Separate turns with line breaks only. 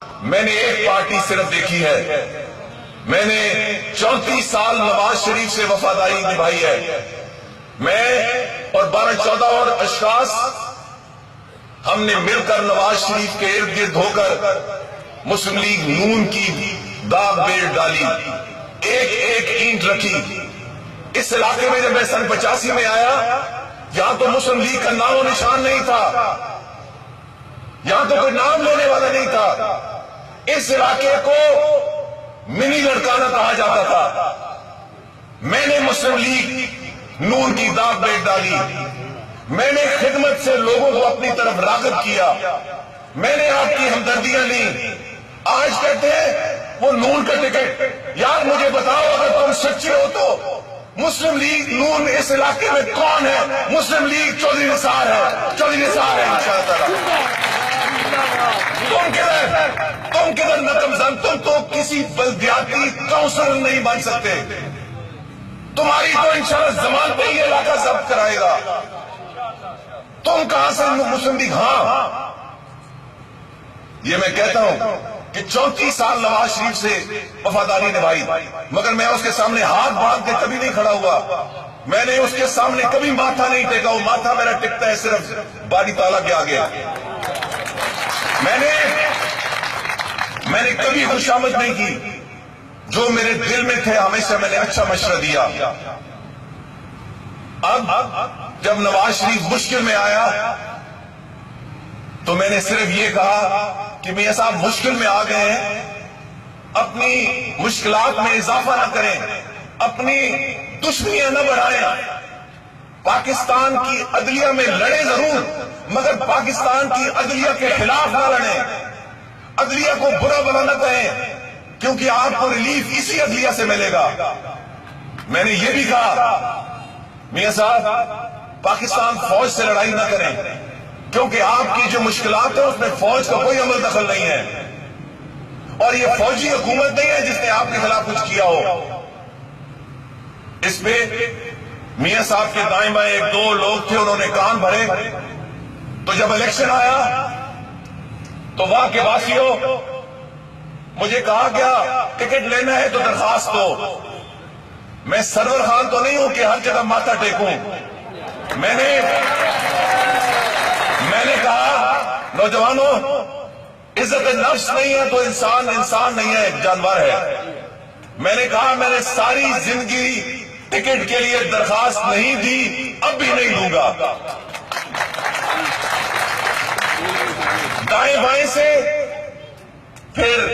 میں نے ایک پارٹی صرف دیکھی ہے، میں نے 34 سال نواز شریف سے وفاداری نبھائی ہے۔ میں اور 12-14 اور اشخاص ہم نے مل کر نواز شریف کے ارد گرد ہو کر مسلم لیگ نون کی داغ بیڑ ڈالی، ایک ایک اینٹ رکھی۔ اس علاقے میں جب میں سن 85 میں آیا، یہاں تو مسلم لیگ کا نام و نشان نہیں تھا، یہاں تو کوئی نام لینے والا نہیں تھا۔ اس علاقے کو منی لڑکانہ کہا جاتا تھا۔ میں نے مسلم لیگ نون کی داغ بیٹ ڈالی، میں نے خدمت سے لوگوں کو اپنی طرف راغب کیا، میں نے آپ کی ہمدردیاں لی۔ آج کہتے ہیں وہ نون کا ٹکٹ، یار مجھے بتاؤ اگر تم سچے ہو تو مسلم لیگ نون اس علاقے میں کون ہے؟ مسلم لیگ چودھری نثار ہے، چودھری نثار ہے انشاءاللہ۔ تم کدھر نقم زن، تم تو کسی بلدیاتی کونسلر نہیں بن سکتے، تمہاری تو انشاءاللہ زمان پہ یہ علاقہ ضبط کرائے گا۔ تم کہاں سے مسلم لیگ؟ ہاں یہ میں کہتا ہوں کہ 34 سال نواز شریف سے وفاداری نبھائی، مگر میں اس کے سامنے ہاتھ باندھ کے کبھی نہیں کھڑا ہوا، میں نے اس کے سامنے کبھی ماتھا نہیں ٹیکا۔ وہ ماتھا میرا ٹکتا ہے صرف باری تعالیٰ کے آگے۔ میں نے کبھی خوشامد نہیں کی، جو میرے دل میں تھے ہمیشہ میں نے اچھا مشورہ دیا۔ اب جب نواز شریف مشکل میں آیا تو میں نے صرف یہ کہا کہ میاں صاحب مشکل میں آ گئے ہیں، اپنی مشکلات میں اضافہ نہ کریں، اپنی دشمنیاں نہ بڑھائیں، پاکستان کی عدلیہ میں لڑیں ضرور مگر پاکستان کی عدلیہ کے خلاف نہ لڑیں، عدلیہ کو برا بلا نہ کہیں، کیونکہ آپ کو ریلیف اسی عدلیہ سے ملے گا۔ میں نے یہ بھی کہا میاں صاحب پاکستان فوج سے لڑائی نہ کریں، کیونکہ آپ کی جو مشکلات ہیں اس میں فوج کا کوئی عمل دخل نہیں ہے، اور یہ فوجی حکومت نہیں ہے جس نے آپ کے خلاف کچھ کیا ہو۔ اس پہ میاں صاحب کے دائیں بائیں ایک دو لوگ تھے، انہوں نے کان بھرے۔ تو جب الیکشن آیا تو وہاں کے واسیوں مجھے کہا گیا ٹکٹ لینا ہے تو درخواست دو۔ میں سرور خان تو نہیں ہوں کہ ہر جگہ ماتھا ٹیکوں۔ میں نے کہا نوجوانوں، عزت نفس نہیں ہے تو انسان نہیں ہے، ایک جانور ہے۔ میں نے کہا میں نے ساری زندگی ٹکٹ کے لیے درخواست نہیں دی، اب بھی نہیں دوں گا۔ دائیں بائیں سے پھر